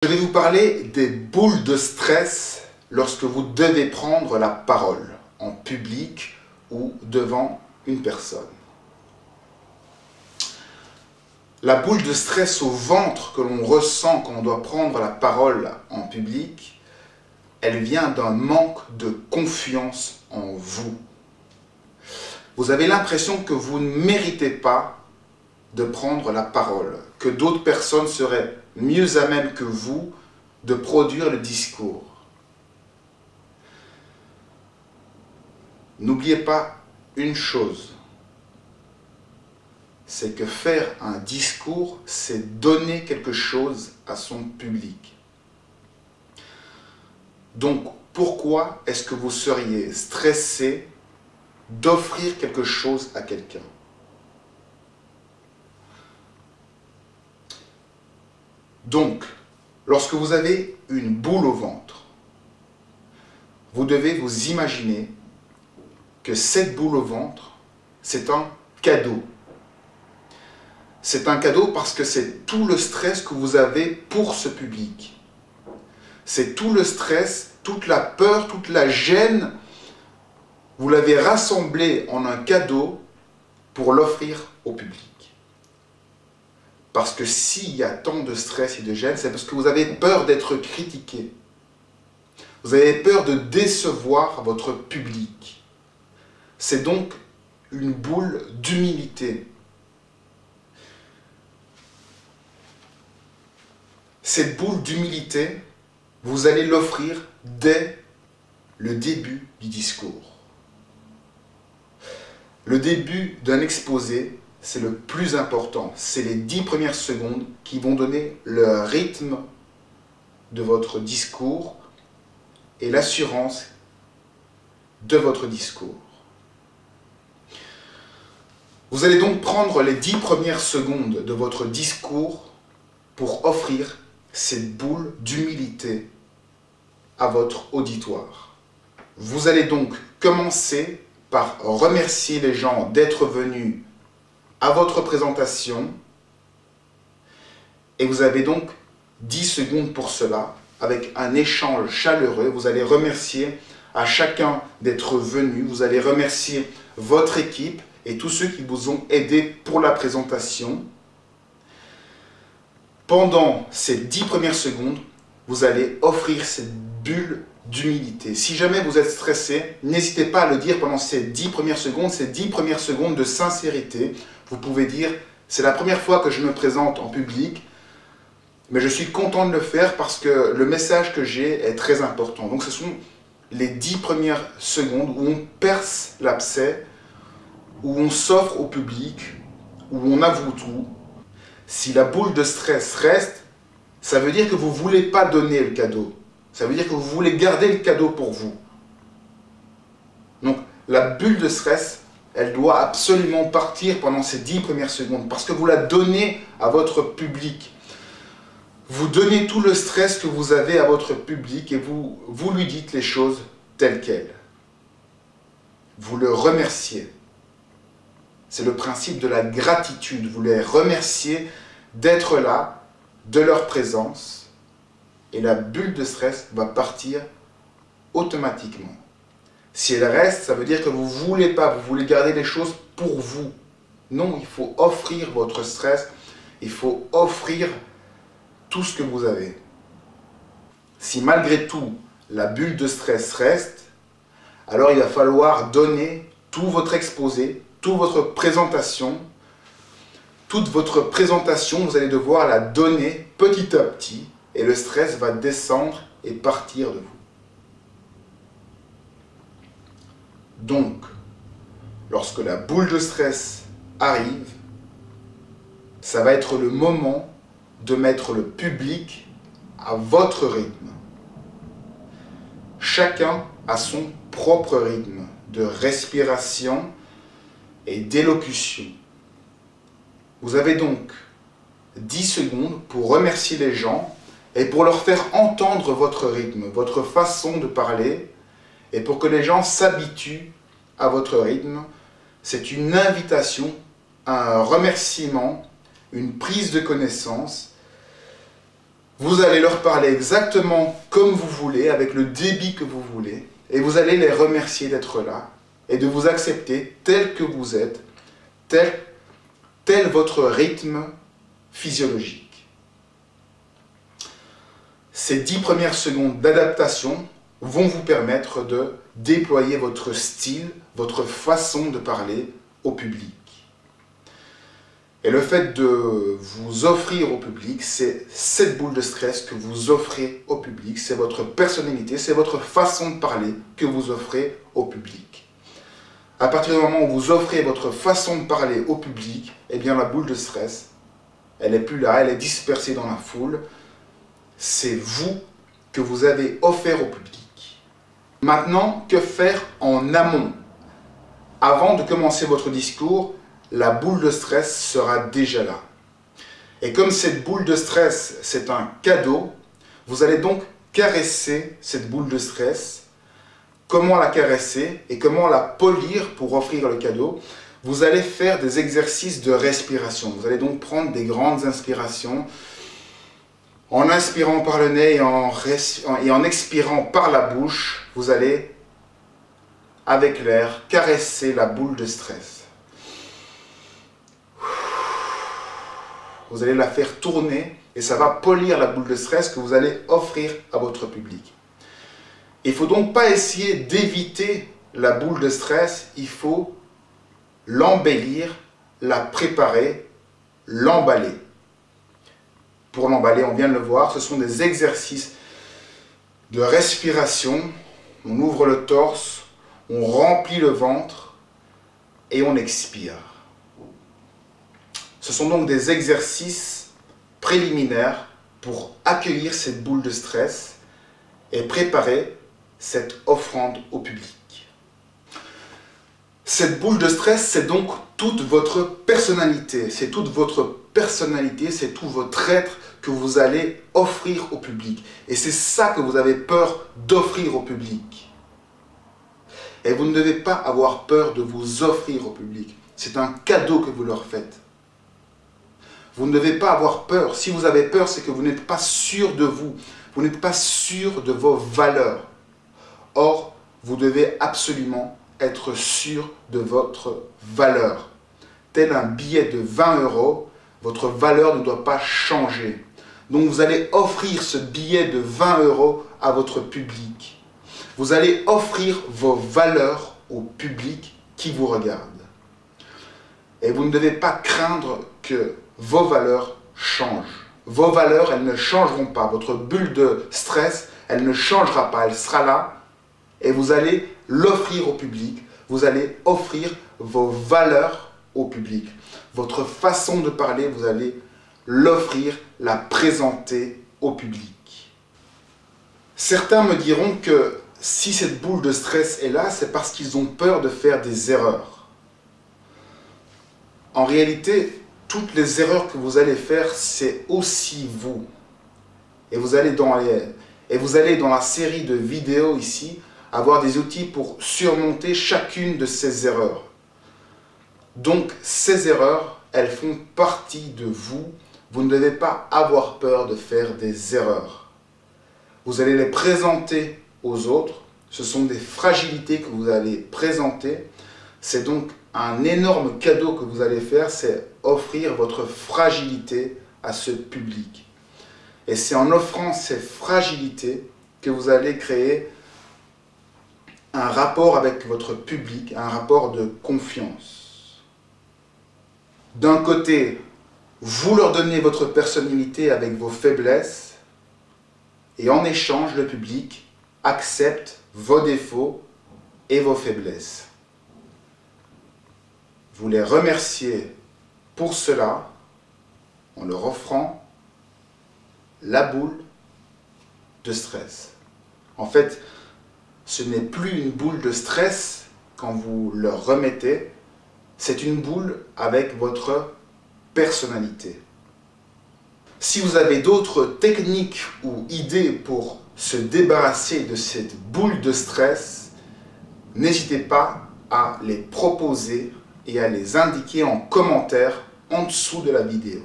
Je vais vous parler des boules de stress lorsque vous devez prendre la parole en public ou devant une personne. La boule de stress au ventre que l'on ressent quand on doit prendre la parole en public, elle vient d'un manque de confiance en vous. Vous avez l'impression que vous ne méritez pas de prendre la parole, que d'autres personnes seraient mieux à même que vous de produire le discours. N'oubliez pas une chose, c'est que faire un discours, c'est donner quelque chose à son public. Donc, pourquoi est-ce que vous seriez stressé d'offrir quelque chose à quelqu'un ? Donc, lorsque vous avez une boule au ventre, vous devez vous imaginer que cette boule au ventre, c'est un cadeau. C'est un cadeau parce que c'est tout le stress que vous avez pour ce public. C'est tout le stress, toute la peur, toute la gêne. Vous l'avez rassemblé en un cadeau pour l'offrir au public. Parce que s'il y a tant de stress et de gêne, c'est parce que vous avez peur d'être critiqué. Vous avez peur de décevoir votre public. C'est donc une boule d'humilité. Cette boule d'humilité, vous allez l'offrir dès le début du discours. Le début d'un exposé, c'est le plus important. C'est les 10 premières secondes qui vont donner le rythme de votre discours et l'assurance de votre discours. Vous allez donc prendre les 10 premières secondes de votre discours pour offrir cette boule d'humilité à votre auditoire. Vous allez donc commencer par remercier les gens d'être venus à votre présentation et vous avez donc 10 secondes pour cela avec un échange chaleureux. Vous allez remercier à chacun d'être venu, vous allez remercier votre équipe et tous ceux qui vous ont aidé pour la présentation. Pendant ces 10 premières secondes, vous allez offrir cette bulle d'humilité. Si jamais vous êtes stressé, n'hésitez pas à le dire pendant ces 10 premières secondes de sincérité. Vous pouvez dire, c'est la première fois que je me présente en public, mais je suis content de le faire parce que le message que j'ai est très important. Donc ce sont les 10 premières secondes où on perce l'abcès, où on s'offre au public, où on avoue tout. Si la boule de stress reste, ça veut dire que vous ne voulez pas donner le cadeau. Ça veut dire que vous voulez garder le cadeau pour vous. Donc la bulle de stress, elle doit absolument partir pendant ces 10 premières secondes parce que vous la donnez à votre public. Vous donnez tout le stress que vous avez à votre public et vous lui dites les choses telles quelles. Vous le remerciez. C'est le principe de la gratitude. Vous les remerciez d'être là, de leur présence, et la bulle de stress va partir automatiquement. Si elle reste, ça veut dire que vous ne voulez pas, vous voulez garder les choses pour vous. Non, il faut offrir votre stress, il faut offrir tout ce que vous avez. Si malgré tout, la bulle de stress reste, alors il va falloir donner tout votre exposé, toute votre présentation. Toute votre présentation, vous allez devoir la donner petit à petit et le stress va descendre et partir de vous. Donc, lorsque la boule de stress arrive, ça va être le moment de mettre le public à votre rythme. Chacun a son propre rythme de respiration et d'élocution. Vous avez donc 10 secondes pour remercier les gens et pour leur faire entendre votre rythme, votre façon de parler, et pour que les gens s'habituent à votre rythme. C'est une invitation, un remerciement, une prise de connaissance Vous allez leur parler exactement comme vous voulez, avec le débit que vous voulez, et vous allez les remercier d'être là et de vous accepter tel que vous êtes, tel votre rythme physiologique. Ces 10 premières secondes d'adaptation vont vous permettre de déployer votre style, votre façon de parler au public. Et le fait de vous offrir au public, c'est cette boule de stress que vous offrez au public, c'est votre personnalité, c'est votre façon de parler que vous offrez au public. À partir du moment où vous offrez votre façon de parler au public, eh bien la boule de stress, elle n'est plus là, elle est dispersée dans la foule. C'est vous que vous avez offert au public. Maintenant, que faire en amont? Avant de commencer votre discours, la boule de stress sera déjà là. Et comme cette boule de stress, c'est un cadeau, vous allez donc caresser cette boule de stress. Comment la caresser et comment la polir pour offrir le cadeau? Vous allez faire des exercices de respiration. Vous allez donc prendre des grandes inspirations. En inspirant par le nez et en expirant par la bouche, vous allez, avec l'air, caresser la boule de stress. Vous allez la faire tourner et ça va polir la boule de stress que vous allez offrir à votre public. Il ne faut donc pas essayer d'éviter la boule de stress, il faut l'embellir, la préparer, l'emballer. Pour l'emballer, on vient de le voir, ce sont des exercices de respiration. On ouvre le torse, on remplit le ventre et on expire. Ce sont donc des exercices préliminaires pour accueillir cette boule de stress et préparer cette offrande au public. Cette boule de stress, c'est donc toute votre personnalité. C'est toute votre personnalité, c'est tout votre être que vous allez offrir au public. Et c'est ça que vous avez peur d'offrir au public. Et vous ne devez pas avoir peur de vous offrir au public. C'est un cadeau que vous leur faites. Vous ne devez pas avoir peur. Si vous avez peur, c'est que vous n'êtes pas sûr de vous. Vous n'êtes pas sûr de vos valeurs. Or, vous devez absolument être sûr de votre valeur. Tel un billet de 20 €, votre valeur ne doit pas changer. Donc vous allez offrir ce billet de 20 € à votre public. Vous allez offrir vos valeurs au public qui vous regarde. Et vous ne devez pas craindre que vos valeurs changent. Vos valeurs, elles ne changeront pas. Votre bulle de stress, elle ne changera pas. Elle sera là et vous allez l'offrir au public. Vous allez offrir vos valeurs au public. Votre façon de parler, vous allez l'offrir, la présenter au public. Certains me diront que si cette boule de stress est là, c'est parce qu'ils ont peur de faire des erreurs. En réalité, toutes les erreurs que vous allez faire, c'est aussi vous. Et vous allez dans la série de vidéos ici, avoir des outils pour surmonter chacune de ces erreurs. Donc, ces erreurs, elles font partie de vous. Vous ne devez pas avoir peur de faire des erreurs. Vous allez les présenter aux autres. Ce sont des fragilités que vous allez présenter. C'est donc un énorme cadeau que vous allez faire, c'est offrir votre fragilité à ce public. Et c'est en offrant ces fragilités que vous allez créer un rapport avec votre public, un rapport de confiance. D'un côté, vous leur donnez votre personnalité avec vos faiblesses, et en échange, le public accepte vos défauts et vos faiblesses. Vous les remerciez pour cela en leur offrant la boule de stress. En fait, ce n'est plus une boule de stress quand vous leur remettez, c'est une boule avec votre personnalité. Si vous avez d'autres techniques ou idées pour se débarrasser de cette boule de stress, n'hésitez pas à les proposer et à les indiquer en commentaire en dessous de la vidéo.